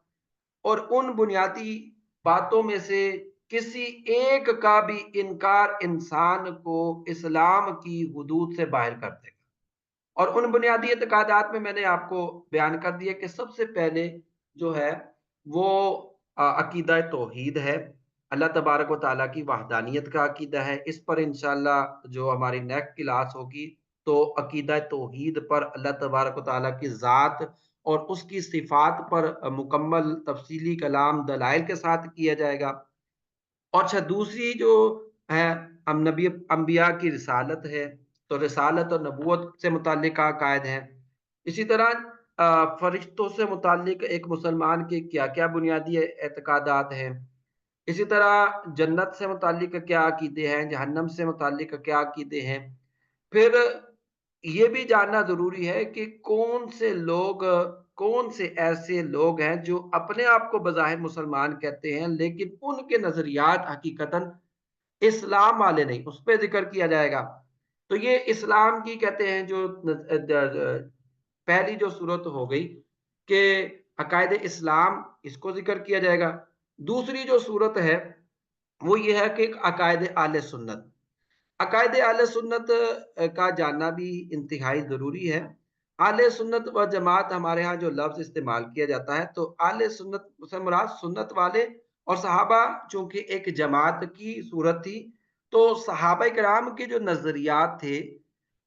और उन बुनियादी बातों में से किसी एक का भी इनकार इंसान को इस्लाम की हुदूद से बाहर कर देगा। और उन बुनियादी एतकादात में मैंने आपको बयान कर दिया कि सबसे पहले जो है वो अकीदा तौहीद है। अल्लाह तबारक व तआला की वहदानियत का अकीदा है। इस पर इंशाअल्लाह जो हमारी नेक्स्ट क्लास होगी तो अकीदा तौहीद पर अल्लाह तबारक व तआला की ज़ात और उसकी सिफ़ात पर मुकम्मल तफ़सीली कलाम दलाइल के साथ किया जाएगा। और अच्छा दूसरी जो है नबी अंबिया की रिसालत है, तो रिसालत और नबूवत से मुतल्लिक़ अक़ायद हैं। इसी तरह फ़रिश्तों से मुतल्लिक़ एक मुसलमान के क्या-क्या बुनियादी एतकादात हैं। इसी तरह जन्नत से मुतल्लिक़ क्या अक़ीदे हैं, जहन्नम से मुतल्लिक़ क्या अक़ीदे हैं। फिर ये भी जानना ज़रूरी है कि कौन से ऐसे लोग हैं जो अपने आप को बज़ाहिर मुसलमान कहते हैं, लेकिन उनके नज़रियात हकीकतन इस्लाम वाले नहीं, उस पे ज़िक्र किया जाएगा। तो ये इस्लाम की कहते हैं जो पहली जो सूरत हो गई कि अकायदे इस्लाम इसको ज़िक्र किया जाएगा। दूसरी जो सूरत है, वो ये है कि अकायदे अहले सुन्नत। अकायदे अहले सुन्नत का जानना भी इंतहाई ज़रूरी है। अहले सुन्नत व जमात हमारे यहाँ जो लफ्ज़ इस्तेमाल किया जाता है, तो अहले सुन्नत से मुराद सुन्नत वाले और सहाबा चूँकि एक जमात की सूरत थी, तो सहाबा किराम के जो नजरियात थे,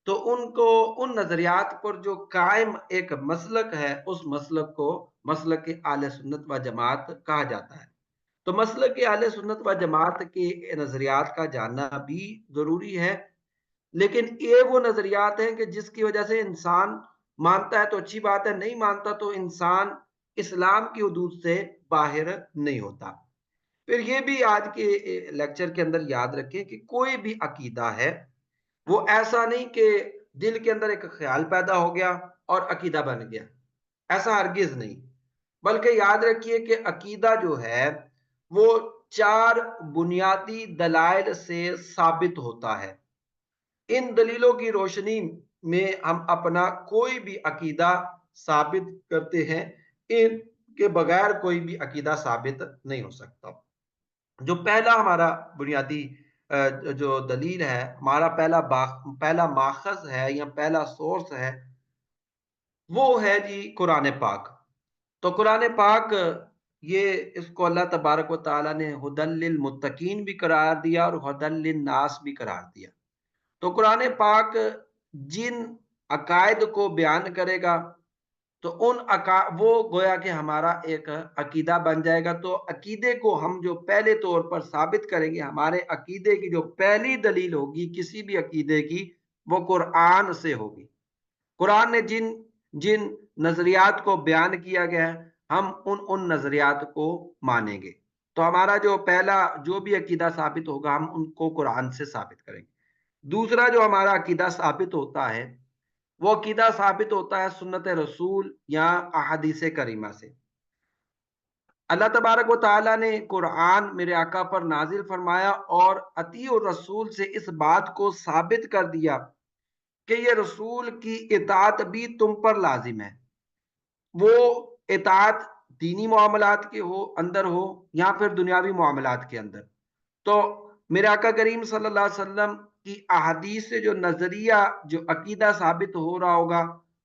तो उनको उन नजरियात पर जो कायम एक मसलक है, उस मसलक को मसलक आले सुन्नत व जमात कहा जाता है। तो मसलक आले सुन्नत व जमात के नजरियात का जानना भी जरूरी है। लेकिन ये वो नजरियात हैं कि जिसकी वजह से इंसान मानता है तो अच्छी बात है, नहीं मानता तो इंसान इस्लाम की हदूद से बाहर नहीं होता। फिर ये भी आज के लेक्चर के अंदर याद रखें कि कोई भी अकीदा है, वो ऐसा नहीं कि दिल के अंदर एक ख्याल पैदा हो गया और अकीदा बन गया, ऐसा हरगिज नहीं। बल्कि याद रखिए कि अकीदा जो है वो चार बुनियादी दलाइल से साबित होता है। इन दलीलों की रोशनी में हम अपना कोई भी अकीदा साबित करते हैं, इनके बगैर कोई भी अकीदा साबित नहीं हो सकता। जो पहला हमारा बुनियादी जो दलील है, हमारा पहला माखज है या पहला सोर्स है, वो है जी कुरान पाक। तो कुरान पाक, ये इसको अल्लाह तबारक व तआला ने हुदल लिल मुत्तकीन भी करार दिया और हुदल लिन नास भी करार दिया। तो कुरान पाक जिन अकायद को बयान करेगा, तो वो गोया कि हमारा एक अकीदा बन जाएगा। तो अकीदे को हम जो पहले तौर पर साबित करेंगे, हमारे अकीदे की जो पहली दलील होगी किसी भी अकीदे की, वो कुरान से होगी। कुरान ने जिन जिन नजरियात को बयान किया गया है, हम उन उन नजरियात को मानेंगे। तो हमारा जो पहला जो भी अकीदा साबित होगा, हम उनको कुरान से साबित करेंगे। दूसरा जो हमारा अकीदा साबित होता है, वो अकीदा साबित होता है सुन्नत रसूल या अहादीस करीमा से। अल्लाह तबारक व तआला ने कुरान मेरे आका पर नाजिल फरमाया और अती और रसूल से इस बात को साबित कर दिया कि ये रसूल की इताअत भी तुम पर लाजिम है। वो इताअत दीनी मामलात के हो अंदर हो या फिर दुनियावी मामलात के अंदर। तो मेरे आका करीम सल्लल्लाहु अलैहि वसल्लम की अहादीस से जो नजरिया, जो अकीदा साबित हो रहा होगा,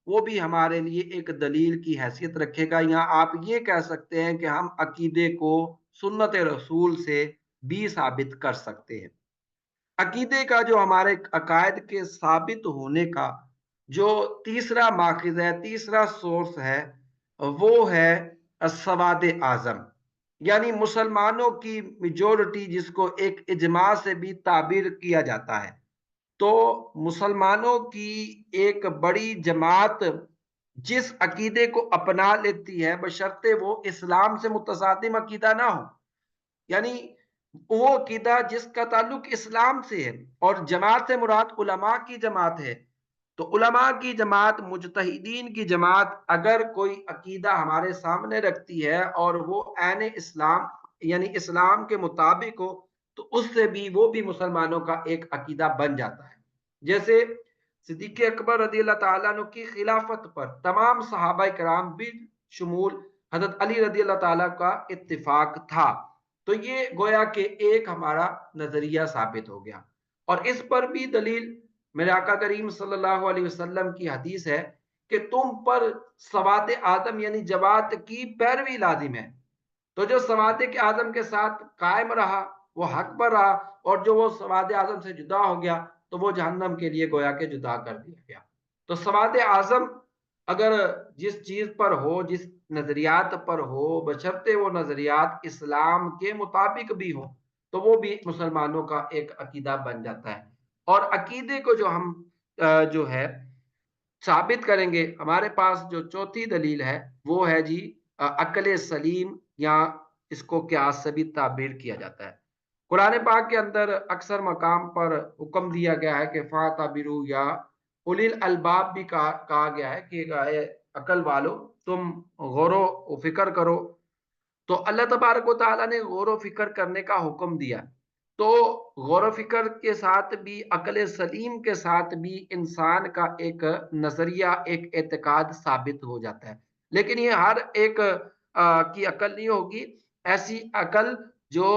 वो भी हमारे लिए एक दलील की हैसियत रखेगा। या आप ये कह सकते हैं कि हम अकीदे को सुन्नत रसूल से भी साबित कर सकते हैं। अकीदे का जो हमारे अकायद के साबित होने का जो तीसरा माखिज है, तीसरा सोर्स है, वो है सवाद आजम, यानी मुसलमानों की मेजोरिटी, जिसको एक इजमा से भी ताबीर किया जाता है। तो मुसलमानों की एक बड़ी जमात जिस अकीदे को अपना लेती है, बशर्ते वो इस्लाम से मुतसादिम अकीदा ना हो, यानी वो अकीदा जिसका ताल्लुक इस्लाम से है, और जमात से मुराद उलमा की जमात है। तो उलमा की जमात, मुजतहिदीन की जमात, अगर कोई अकीदा हमारे सामने रखती है और वो ऐन इस्लाम यानी इस्लाम के मुताबिक हो, तो उससे भी वो भी मुसलमानों का एक अकीदा बन जाता है। जैसे सिद्दीक़ अकबर रज़ी अल्लाह ताला अन्हु की खिलाफत पर तमाम सहाबा कराम भी शुमूल हज़रत अली रज़ी अल्लाह ताला का इत्तिफाक था। तो ये गोया के एक हमारा नजरिया साबित हो गया। और इस पर भी दलील मेरे आका करीम सल्लल्लाहु अलैहि वसल्लम की हदीस है कि तुम पर सवात आदम यानी जमात की पैरवी लाजिम है। तो जो सवाद के आजम के साथ कायम रहा, वो हक पर रहा, और जो वो सवाद आजम से जुदा हो गया, तो वो जहन्नम के लिए गोया के जुदा कर दिया गया। तो सवाद आजम अगर जिस चीज पर हो, जिस नजरियात पर हो, बशर्ते वो नजरियात इस्लाम के मुताबिक भी हो, तो वो भी मुसलमानों का एक अकीदा बन जाता है। और अकीदे को जो हम जो है साबित करेंगे, हमारे पास जो चौथी दलील है, वो है जी अकल सलीम, या इसको क्यास से भी ताबीर किया जाता है। कुरान पाक के अंदर अक्सर मकाम पर हुक्म दिया गया है कि फाताबिरू, या उलिल अलबाब भी कहा गया है कि अकल वालो तुम गौरो फिक्र करो। तो अल्लाह तबारक व तआला ने गौर फिक्र करने का हुक्म दिया। तो गौर फिक्र के साथ भी, अकल सलीम के साथ भी इंसान का एक नजरिया, एक एतकाद साबित हो जाता है। लेकिन ये हर एक की अकल नहीं होगी। ऐसी अकल जो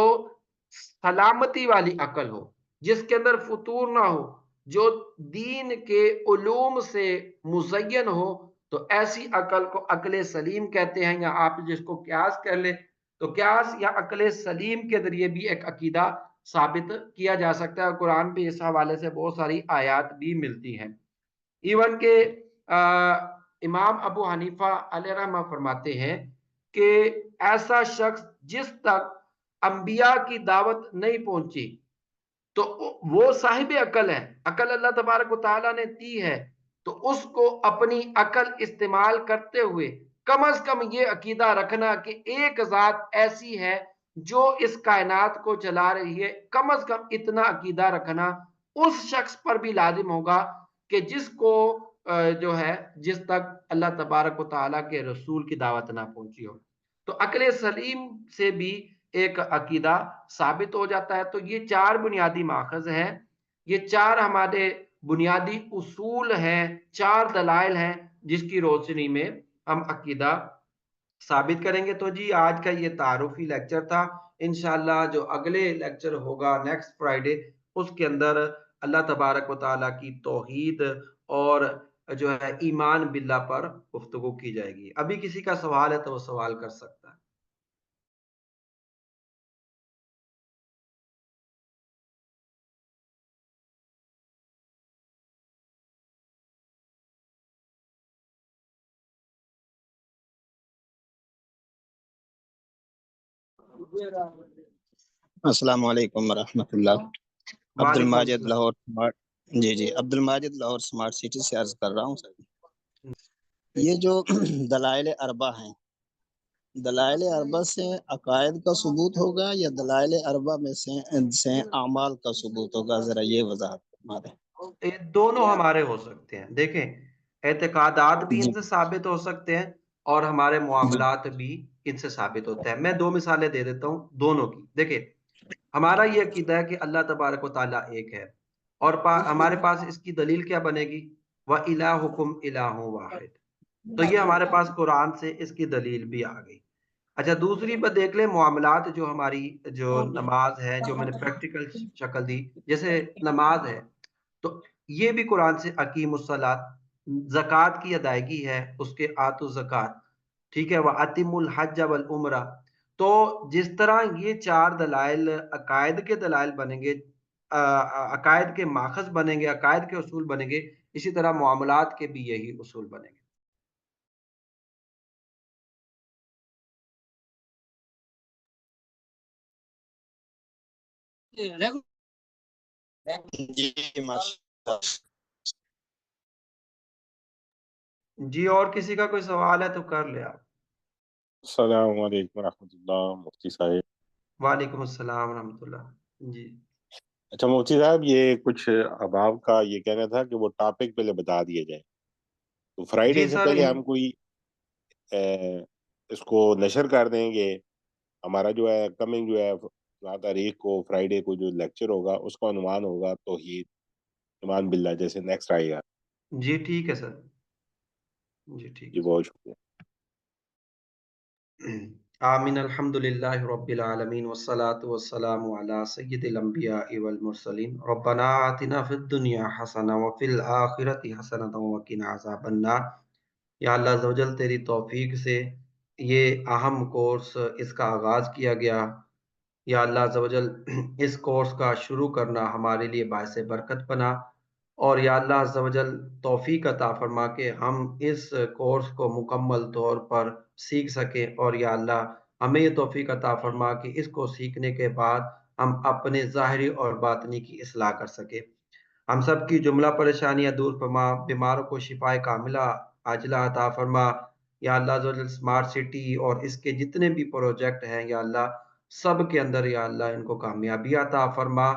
सलामती वाली अकल हो, जिसके अंदर फुतूर ना हो, जो दीन के उलूम से मुज़य्यन हो, तो ऐसी अकल को अकल सलीम कहते हैं। या आप जिसको क्यास कह ले, तो क्यास या अकल सलीम के जरिए भी एक अकीदा साबित किया जा सकता है और कुरान पे इस हवाले से बहुत सारी आयात भी मिलती हैं। इवन के इमाम अबू हनीफा अलैहि रहमा फरमाते हैं कि ऐसा शख्स जिस तक अंबिया की दावत नहीं पहुंची तो वो साहिब अकल है, अकल अल्लाह तबारक व तआला ने दी है, तो उसको अपनी अकल इस्तेमाल करते हुए कम अज कम ये अकीदा रखना कि एक जात ऐसी है जो इस कायनात को चला रही है, कम अज कम इतना अकीदा रखना उस शख्स पर भी लाजिम होगा कि जिसको जो है जिस तक अल्लाह तबारक व तआला के रसूल की दावत ना पहुंची हो। तो अक्ल सलीम से भी एक अकीदा साबित हो जाता है। तो ये 4 बुनियादी माखज़ हैं, ये 4 हमारे बुनियादी उसूल हैं, 4 दलाइल हैं, जिसकी रोशनी में हम अकीदा साबित करेंगे। तो जी आज का ये तारुफ़ी लेक्चर था। इंशाअल्लाह जो अगले लेक्चर होगा नेक्स्ट फ्राइडे उसके अंदर अल्लाह तबारक व तआला की तौहीद और जो है ईमान बिल्लाह पर गुफ्तगू की जाएगी। अभी किसी का सवाल है तो वो सवाल कर सकता है। अस्सलाम वालेकुम वरहमतुल्लाह। अब्दुल वालेकुम माजिद सलाम। लाहौर स्मार्ट। जी, अब्दुल माजिद लाहौर स्मार्ट सिटी से अर्ज कर रहा हूँ सर। ये जो दलाइल अरबा हैं, दलाइल अरबा से अकायद का सबूत होगा या दलाइल अरबा में से आमाल का सबूत होगा, जरा ये वजाहत फरमा दें। ये दोनों हमारे हो सकते हैं। देखें, एतकादात भी जी इनसे साबित हो सकते हैं और हमारे जी मुआमलात भी इनसे साबित होते हैं। मैं 2 मिसालें दे देता हूँ दोनों की। देखिए, हमारा ये अकीदा है कि अल्लाह तबारक व तआला एक है और हमारे पास इसकी दलील क्या बनेगी? व इलाहुकुम इलाहुन वाहिद। तो ये हमारे पास कुरान से इसकी दलील भी आ गई। अच्छा, दूसरी बात देख लें, मुआमलात जो हमारी जो नमाज है, जो मैंने प्रैक्टिकल शक्ल दी, जैसे नमाज है, तो ये भी कुरान से अकीमुस्सलात, ज़कात की अदायगी है, उसके आतु ज़कात, ठीक है? व अतिमुल हज वल उम्रा। तो जिस तरह ये 4 दलाइल अकायद के दलाइल बनेंगे, अकायद के माखज़ बनेंगे, अकायद के उसूल बनेंगे, इसी तरह मुआमलात के भी यही उसूल बनेंगे। जी माशाल्लाह। जी, और किसी का कोई सवाल है तो कर ले आप। अस्सलाम वालेकुम रहमतुल्लाह मुफ्ती साहब। वालेकुम अस्सलाम व रहमतुल्लाह। जी। अच्छा मुफ्ती साहब, ये कुछ अहबाब का ये कहना था कि वो टॉपिक पहले बता दिए जाए, तो जी फ्राइडे से सर, पहले हम कोई इसको नशर कर देंगे। हमारा जो है कमिंग जो है 7 तारीख को फ्राइडे को जो लेक्चर होगा उसका अनुमान होगा तौहीद ईमान बिल्लाह, जैसे नेक्स्ट आएगा। जी ठीक है सर। जी ठीक जी है बहुत शुक्रिया। सर। आमीन अल्हम्दुलिल्लाहि रब्बिल आलमीन वस्सलातु वस्सलामु अला सय्यिदिल अंबियाइ वल मुरसलीन रब्बना आतिना फिद दुनिया हसना व फिल आखिरति हसनतन व किना अज़ाबन्नार। या अल्लाह अज़्ज़ व जल तेरी तौफीक से ये अहम कोर्स इसका आगाज़ किया गया। या अल्लाह अज़्ज़ व जल इस कोर्स का शुरू करना हमारे लिए बायस बरकत बना और या अल्लाह अज़्ज़ व जल तौफ़ीक अता फ़रमा के हम इस कोर्स को मुकम्मल तौर पर सीख सकें और या अल्लाह हमें ये तौफ़ीक अता फ़रमा कि इसको सीखने के बाद हम अपने ज़ाहिरी और बातिनी की इस्लाह कर सकें। हम सब की जुमला परेशानियाँ दूर फरमा, बीमारों को शिफ़ाए कामिला आजिला अता फ़रमा। या अल्लाह अज़्ज़ व जल स्मार्ट सिटी और इसके जितने भी प्रोजेक्ट हैं या अल्लाह सब के अंदर या अल्लाह इनको कामयाबी अता फ़रमा।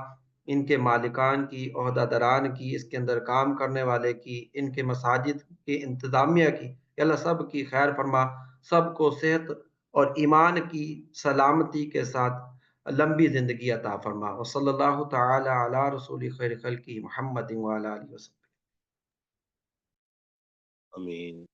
इनके मालिकान की, ओहदादरान की, इसके अंदर काम करने वाले की, इनके मसाजिद के इंतज़ामिया की, या अल्लाह सब की खैर फ़रमा। सबको सेहत और ईमान की सलामती के साथ लंबी ज़िंदगी अता फ़रमा। व सल्लल्लाहु तआला अला रसूलि खैर खल्क़ि मुहम्मदिन व अला आलिहि वसल्लम। आमीन।